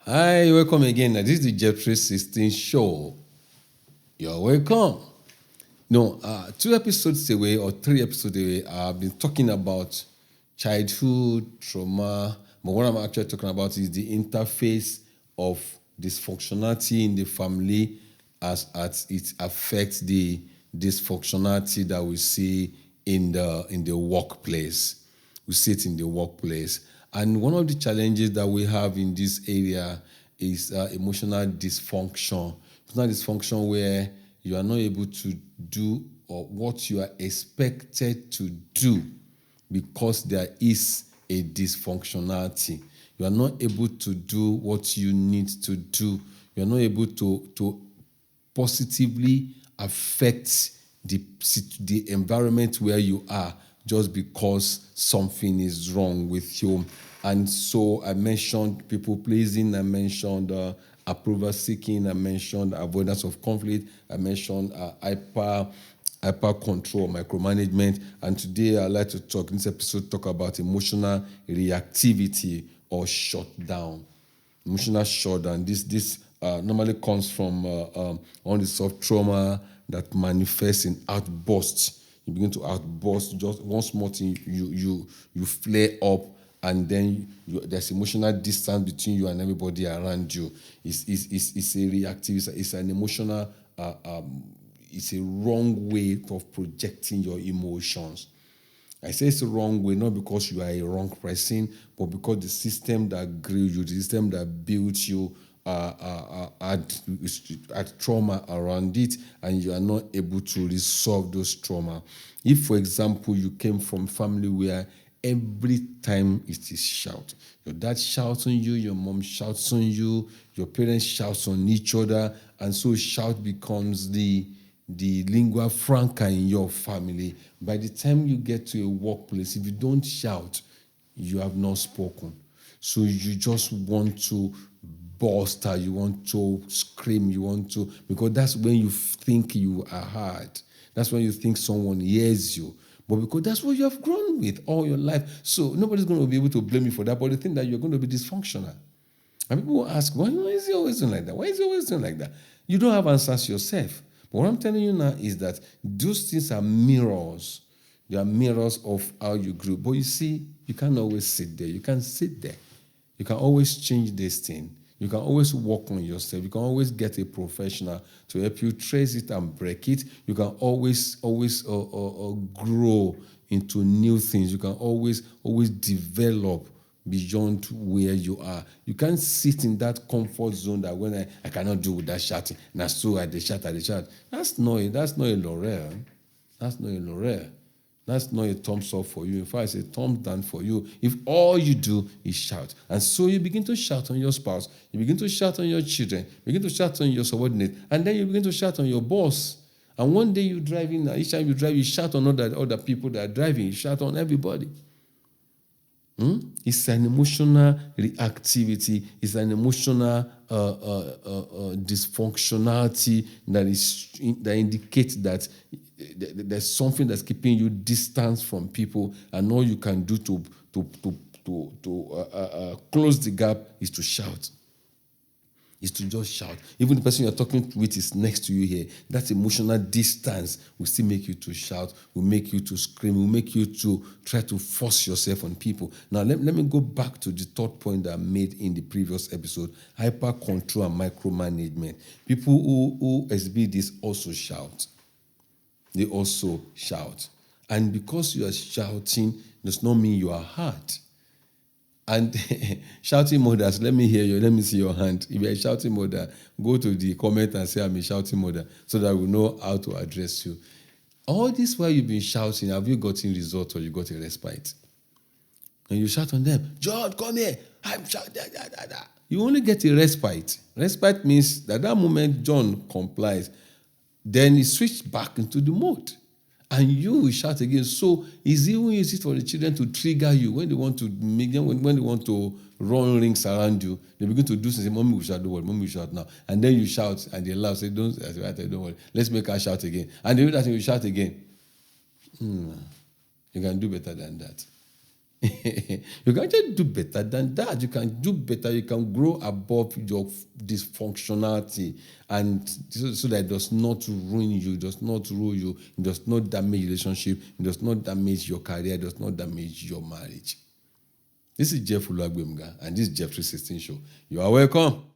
Hi, welcome again. This is the Jeffrey 16 show. You're welcome. No, 2 episodes away or 3 episodes away, I've been talking about childhood trauma. But what I'm actually talking about is the interface of dysfunctionality in the family as it affects the dysfunctionality that we see in the workplace. We see it in the workplace. And one of the challenges that we have in this area is emotional dysfunction. Emotional dysfunction where you are not able to do or what you are expected to do because there is a dysfunctionality. You are not able to do what you need to do. You are not able to positively affect the environment where you are just because something is wrong with you. And so I mentioned people pleasing, I mentioned approval seeking, I mentioned avoidance of conflict, I mentioned hyper control, micromanagement. And today I'd like to talk in this episode talk about emotional reactivity or shutdown. Emotional shutdown. This normally comes from all the soft trauma that manifests in outbursts. You begin to outburst, just one small thing, you flare up, and then there's emotional distance between you and everybody around you. It's a reactive, it's an emotional, it's a wrong way of projecting your emotions. I say it's the wrong way, not because you are a wrong person, but because the system that grew you, the system that built you, had trauma around it, and you are not able to resolve those trauma. If, for example, you came from family where every time it is shout, your dad shouts on you, your mom shouts on you, your parents shouts on each other, and so shout becomes the lingua franca in your family. By the time you get to a workplace, if you don't shout, you have not spoken. So you just want to burst out, you want to scream, you want to, because that's when you think you are heard. That's when you think someone hears you. But because that's what you have grown with all your life. So nobody's going to be able to blame you for that. But they think that you're going to be dysfunctional. And people will ask, why is he always doing like that? Why is he always doing like that? You don't have answers yourself. But what I'm telling you now is that those things are mirrors. They are mirrors of how you grew. But you see, you can't always sit there. You can't sit there. You can always change this thing. You can always work on yourself. You can always get a professional to help you trace it and break it. You can always grow into new things. You can always develop beyond where you are. You can't sit in that comfort zone that when I cannot do with that shouting. Now so I shout. That's not a laurel. That's not a laurel. That's not a thumbs up for you. In fact, it's a thumbs down for you if all you do is shout. And so you begin to shout on your spouse, you begin to shout on your children, you begin to shout on your subordinate, and then you begin to shout on your boss. And one day you drive in, each time you drive, you shout on other people that are driving, you shout on everybody. It's an emotional reactivity. It's an emotional dysfunctionality that indicates that there's something that's keeping you distant from people, and all you can do to close the gap is to shout. Is to just shout. Even the person you're talking with is next to you here. That emotional distance will still make you to shout, will make you to scream, will make you to try to force yourself on people. Now, let me go back to the third point that I made in the previous episode, hyper control and micromanagement. People who exhibit this also shout. They also shout. And because you are shouting, does not mean you are hurt. And shouting mothers, let me hear you. Let me see your hand. If you're a shouting mother, go to the comment and say, I'm a shouting mother, so that we know how to address you. All this while you've been shouting, have you gotten results or you got a respite? And you shout on them, John, come here. I'm shouting. You only get a respite. Respite means that moment John complies, then he switched back into the mode. And you will shout again. So it's even easy for the children to trigger you when they want to make them, when they want to run rings around you. They begin to do something. Mommy will shout, don't worry. Mommy will shout now. And then you shout, and they laugh. Say, don't worry. Let's make her shout again. And they do that, and you shout again. You can do better than that. You can just do better than that. You can do better. You can grow above your dysfunctionality, and so that it does not ruin you, it does not ruin you, it does not damage relationship, it does not damage your career, it does not damage your marriage. This is Jeff Uluagbemga, and this is Jeff 316 Show. You are welcome.